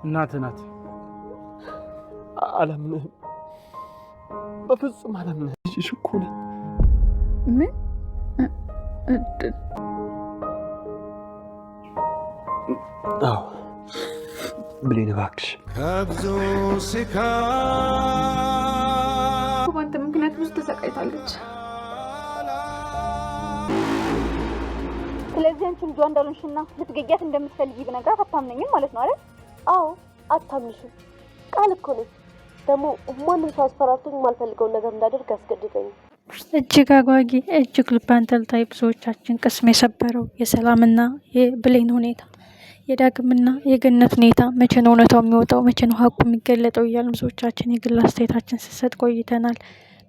እናትህ ናት። አላምንህም፣ በፍጹም አላምንህም። ልጅሽ እኮ ነኝ። ምን? አዎ ብሌን እባክሽ። ከብዙ በአንተ ምክንያት ብዙ ተሰቃይታለች። ስለዚህ አንቺ ልጇ እንዳልሆንሽና ልትገያት እንደምትፈልጊ ብነግራት አታምነኝም ማለት ነው አይደል? አዎ አታምንሽም። ቃል እኮ ነኝ። ደግሞ ማንም ሰው አስፈራርቶኝ የማልፈልገውን ነገር እንዳደርግ ያስገድደኝ። እጅግ አጓጊ፣ እጅግ ልብ አንጠልጣይ፣ ብዙዎቻችን ቅስም የሰበረው የሰላምና የብሌን ሁኔታ፣ የዳግምና የገነት ሁኔታ፣ መቼ ነው እውነታው የሚወጣው፣ መቼ ነው ሀቁ የሚገለጠው እያልን ብዙዎቻችን የግል አስተያየታችን ስሰጥ ቆይተናል።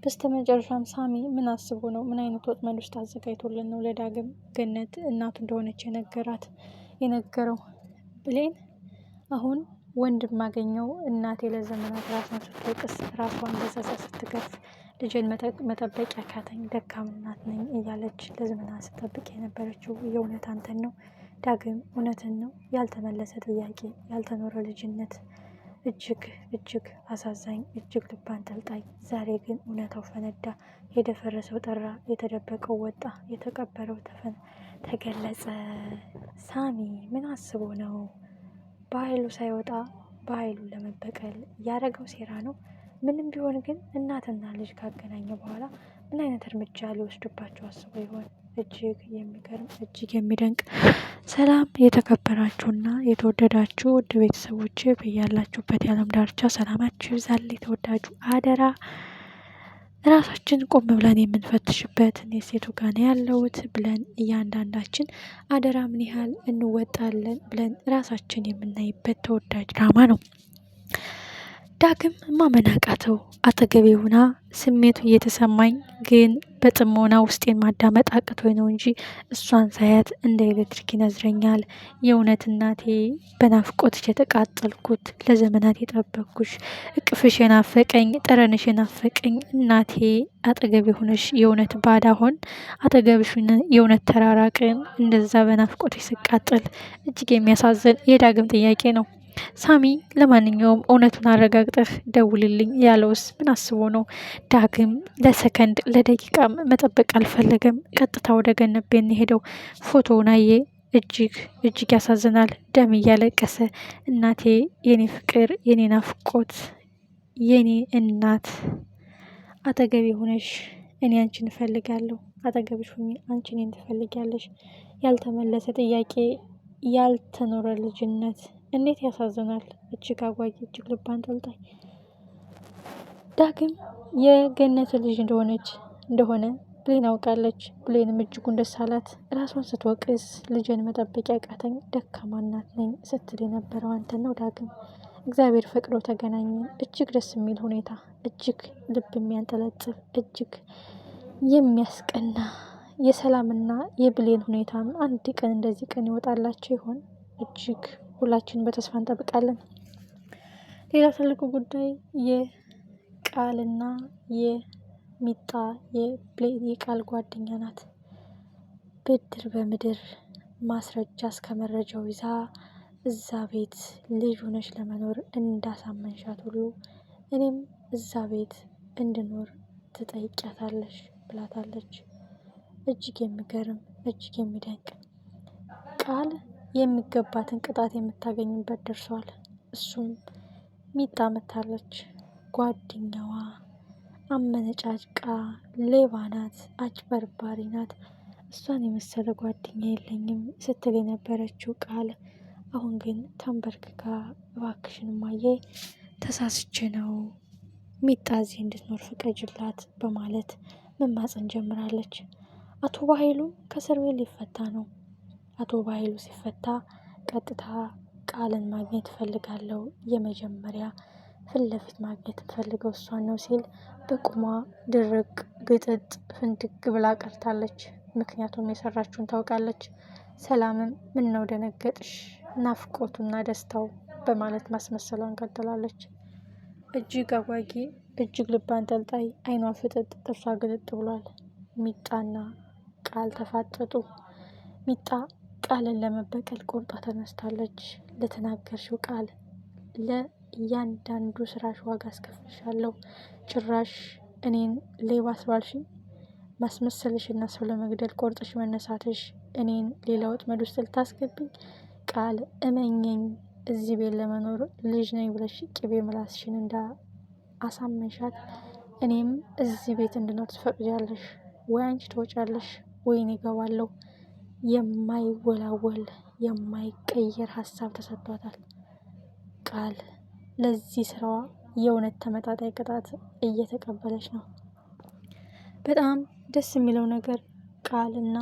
በስተመጨረሻም ሳሚ ምን አስቦ ነው፣ ምን አይነት ወጥመድ ውስጥ አዘጋጅቶልን ነው ለዳግም ገነት እናቱ እንደሆነች የነገረው? ብሌን አሁን ወንድም ማገኘው እናቴ ለዘመናት ራሷን ስትወቅስ ራሷን በጸጸት ስትገፍ ልጅን መጠበቅ ያካተኝ ደካማ እናት ነኝ እያለች ለዘመናት ስትጠብቅ የነበረችው የእውነት አንተን ነው ዳግም? እውነትን ነው? ያልተመለሰ ጥያቄ፣ ያልተኖረ ልጅነት፣ እጅግ እጅግ አሳዛኝ፣ እጅግ ልብ አንጠልጣይ። ዛሬ ግን እውነታው ፈነዳ። የደፈረሰው ጠራ፣ የተደበቀው ወጣ፣ የተቀበረው ተገለጸ። ሳሚ ምን አስቦ ነው? በኃይሉ ሳይወጣ በኃይሉ ለመበቀል ያደረገው ሴራ ነው። ምንም ቢሆን ግን እናትና ልጅ ካገናኘ በኋላ ምን አይነት እርምጃ ሊወስድባቸው አስቦ ይሆን? እጅግ የሚገርም እጅግ የሚደንቅ። ሰላም የተከበራችሁና የተወደዳችሁ ውድ ቤተሰቦች በያላችሁበት የዓለም ዳርቻ ሰላማችሁ ይብዛል። የተወዳጁ አደራ ራሳችን ቆም ብለን የምንፈትሽበት እኔ ሴቱ ጋር ነው ያለሁት ብለን እያንዳንዳችን አደራ ምን ያህል እንወጣለን ብለን ራሳችን የምናይበት ተወዳጅ ድራማ ነው። ዳግም ማመን አቃተው። አጠገቤ ሆና ስሜቱ እየተሰማኝ ግን በጥሞና ውስጤን ማዳመጥ አቅቶኝ ነው እንጂ እሷን ሳያት እንደ ኤሌክትሪክ ይነዝረኛል። የእውነት እናቴ በናፍቆትሽ የተቃጠልኩት፣ ለዘመናት የጠበቅኩሽ፣ እቅፍሽ የናፈቀኝ፣ ጠረንሽ የናፈቀኝ እናቴ አጠገቤ ሆነሽ የእውነት ባዳ ሆን፣ አጠገብሽ የእውነት ተራራቅን። እንደዛ በናፍቆትሽ ስቃጠል እጅግ የሚያሳዝን የዳግም ጥያቄ ነው። ሳሚ ለማንኛውም እውነቱን አረጋግጠህ ደውልልኝ ያለውስ ምን አስቦ ነው? ዳግም ለሰከንድ ለደቂቃም መጠበቅ አልፈለገም። ቀጥታ ወደ ገነት ቤት ሄደው ፎቶውን አየ። እጅግ እጅግ ያሳዝናል። ደም እያለቀሰ እናቴ፣ የኔ ፍቅር፣ የኔ ናፍቆት፣ የኔ እናት አጠገቤ ሆነሽ እኔ አንቺን እፈልጋለሁ፣ አጠገብሽ ሁኚ አንቺ እኔን ትፈልጊያለሽ። ያልተመለሰ ጥያቄ፣ ያልተኖረ ልጅነት እንዴት ያሳዝናል። እጅግ አጓጊ፣ እጅግ ልብ አንጠልጣይ። ዳግም የገነት ልጅ እንደሆነ ብሌን አውቃለች። ብሌንም እጅጉን ደስ አላት። ራሷን ስትወቅስ ልጅን መጠበቅ ያቃተኝ ደካማ እናት ነኝ ስትል የነበረው አንተን ነው ዳግም። እግዚአብሔር ፈቅዶ ተገናኘ። እጅግ ደስ የሚል ሁኔታ፣ እጅግ ልብ የሚያንጠለጥል፣ እጅግ የሚያስቀና የሰላምና የብሌን ሁኔታም አንድ ቀን እንደዚህ ቀን ይወጣላቸው ይሆን? እጅግ ሁላችንም በተስፋ እንጠብቃለን። ሌላ ትልቁ ጉዳይ የቃልና የሚጣ የቃል ጓደኛ ናት። ብድር በምድር ማስረጃ እስከ መረጃው ይዛ እዛ ቤት ልጅ ሆነሽ ለመኖር እንዳሳመንሻት ሁሉ እኔም እዛ ቤት እንድኖር ትጠይቂያታለሽ ብላታለች። እጅግ የሚገርም እጅግ የሚደንቅ ቃል የሚገባትን ቅጣት የምታገኝበት ደርሷል። እሱም ሚጣ መታለች። ጓደኛዋ አመነጫጭቃ ሌባ ናት፣ አጭበርባሪ ናት፣ እሷን የመሰለ ጓደኛ የለኝም ስትል የነበረችው ቃል አሁን ግን ተንበርክካ እባክሽን እማዬ ተሳስቼ ነው ሚጣ እዚህ እንድትኖር ፍቀጅላት በማለት መማፀን ጀምራለች። አቶ በኃይሉ ከእስር ቤት ሊፈታ ነው። አቶ በኃይሉ ሲፈታ ቀጥታ ቃልን ማግኘት እፈልጋለሁ፣ የመጀመሪያ ፊት ለፊት ማግኘት ፈልገው እሷን ነው ሲል በቁሟ ድርቅ ግጥጥ ፍንድግ ብላ ቀርታለች። ምክንያቱም የሰራችውን ታውቃለች። ሰላምም ምን ነው ደነገጥሽ? ናፍቆቱና ደስታው በማለት ማስመሰሏን ቀጥላለች። እጅግ አጓጊ፣ እጅግ ልብ አንጠልጣይ፣ አይኗ ፍጥጥ ጥርሷ ግልጥ ብሏል። ሚጣና ቃል ተፋጠጡ። ሚጣ ቃልን ለመበቀል ቆርጣ ተነስታለች። ለተናገርሽው ቃል ለእያንዳንዱ ስራሽ ዋጋ አስከፍልሻለሁ። ጭራሽ እኔን ሌባ አስባልሽኝ። ማስመሰልሽና ሰው ለመግደል ቆርጥሽ መነሳትሽ እኔን ሌላ ወጥመድ ውስጥ ልታስገብኝ። ቃል እመኘኝ፣ እዚህ ቤት ለመኖር ልጅ ነኝ ብለሽ ቅቤ ምላስሽን እንዳ አሳመንሻት። እኔም እዚህ ቤት እንድኖር ትፈቅጃለሽ። ወይ አንቺ ትወጫለሽ ወይ እኔ እገባለሁ። የማይወላወል የማይቀየር ሀሳብ ተሰጥቷታል። ቃል ለዚህ ስራዋ የእውነት ተመጣጣኝ ቅጣት እየተቀበለች ነው። በጣም ደስ የሚለው ነገር ቃልና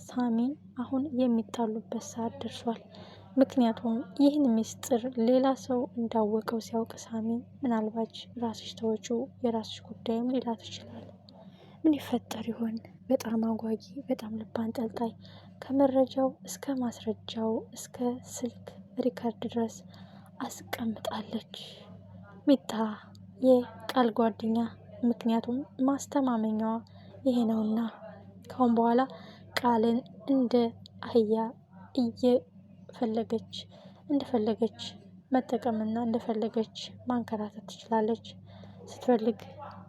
ሳሚ አሁን የሚጣሉበት ሰዓት ደርሷል። ምክንያቱም ይህን ምስጢር ሌላ ሰው እንዳወቀው ሲያውቅ ሳሚ ምናልባት ራስሽ ተወጪው የራስሽ ጉዳይም ሊላት ይችላል። ምን ይፈጠር ይሆን? በጣም አጓጊ፣ በጣም ልብ አንጠልጣይ፣ ከመረጃው እስከ ማስረጃው እስከ ስልክ ሪከርድ ድረስ አስቀምጣለች ሚጣ የቃል ጓደኛ። ምክንያቱም ማስተማመኛዋ ይሄ ነውና ካሁን በኋላ ቃልን እንደ አህያ እየፈለገች እንደፈለገች መጠቀምና እንደፈለገች ማንከራተት ትችላለች። ስትፈልግ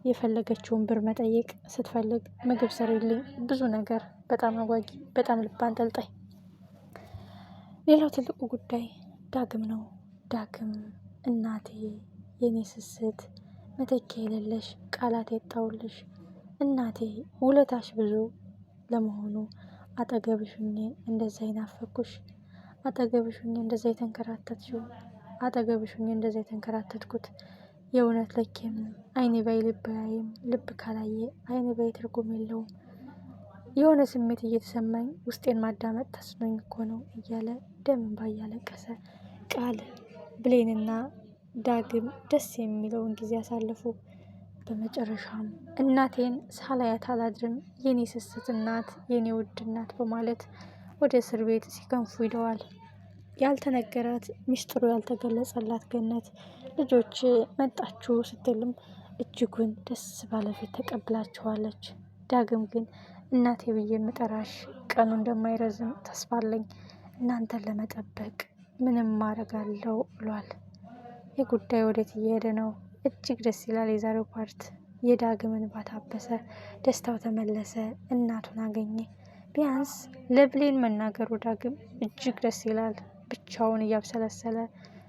የፈለገችውን ብር መጠየቅ፣ ስትፈልግ ምግብ ሰሪልኝ፣ ብዙ ነገር። በጣም አጓጊ፣ በጣም ልብ አንጠልጣይ። ሌላው ትልቁ ጉዳይ ዳግም ነው። ዳግም እናቴ፣ የኔ ስስት፣ መተኪያ የሌለሽ፣ ቃላት የጣውልሽ እናቴ፣ ውለታሽ ብዙ ለመሆኑ አጠገብሽ ሁኜ እንደዛ ይናፈኩሽ፣ አጠገብሽ ሁኜ እንደዛ የተንከራተትሽው፣ አጠገብሽ ሁኜ እንደዛ የተንከራተትኩት የእውነት ለኬም አይኔ ባይ ልብ አያይም፣ ልብ ካላየ አይኔ ባይ ትርጉም የለውም። የሆነ ስሜት እየተሰማኝ ውስጤን ማዳመጥ ተስኖኝ እኮ ነው እያለ ደም እንባ እያለቀሰ ቃል ብሌንና ዳግም ደስ የሚለውን ጊዜ ያሳለፉ። በመጨረሻም እናቴን ሳላያት አላድርም፣ የኔ ስስት እናት፣ የኔ ውድ እናት በማለት ወደ እስር ቤት ሲከንፉ ሂደዋል። ያልተነገራት ሚስጥሩ ያልተገለጸላት ገነት ልጆች መጣችሁ ስትልም እጅጉን ደስ ባለፊት ተቀብላችኋለች። ዳግም ግን እናቴ ብዬ የምጠራሽ ቀኑ እንደማይረዝም ተስፋ አለኝ፣ እናንተን ለመጠበቅ ምንም ማረጋለው ብሏል። የጉዳይ ወዴት እየሄደ ነው? እጅግ ደስ ይላል። የዛሬው ፓርት የዳግምን ባታበሰ፣ ደስታው ተመለሰ፣ እናቱን አገኘ። ቢያንስ ለብሌን መናገሩ ዳግም እጅግ ደስ ይላል። ብቻውን እያብሰለሰለ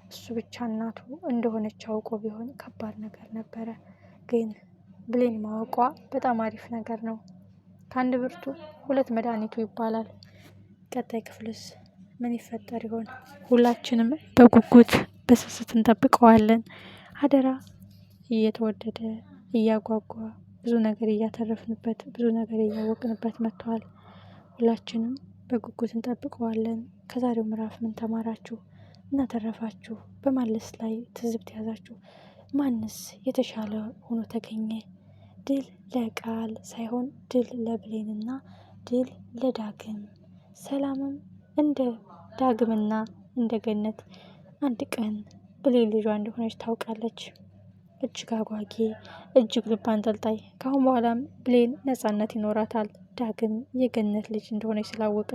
እሱ ብቻ እናቱ እንደሆነች አውቆ ቢሆን ከባድ ነገር ነበረ። ግን ብሌን ማወቋ በጣም አሪፍ ነገር ነው። ከአንድ ብርቱ ሁለት መድኃኒቱ ይባላል። ቀጣይ ክፍልስ ምን ይፈጠር ይሆን? ሁላችንም በጉጉት በስስት እንጠብቀዋለን። አደራ እየተወደደ እያጓጓ ብዙ ነገር እያተረፍንበት ብዙ ነገር እያወቅንበት መጥተዋል። ሁላችንም በጉጉት እንጠብቀዋለን። ከዛሬው ምዕራፍ ምን ተማራችሁ? ምን አተረፋችሁ? በማለስ ላይ ትዝብት ያዛችሁ? ማንስ የተሻለ ሆኖ ተገኘ? ድል ለቃል ሳይሆን ድል ለብሌንና ድል ለዳግም። ሰላምም እንደ ዳግምና እንደ ገነት አንድ ቀን ብሌን ልጇ እንደሆነች ታውቃለች። እጅግ አጓጊ፣ እጅግ ልብ አንጠልጣይ። ከአሁን በኋላም ብሌን ነፃነት ይኖራታል። ዳግም የገነት ልጅ እንደሆነች ስላወቀ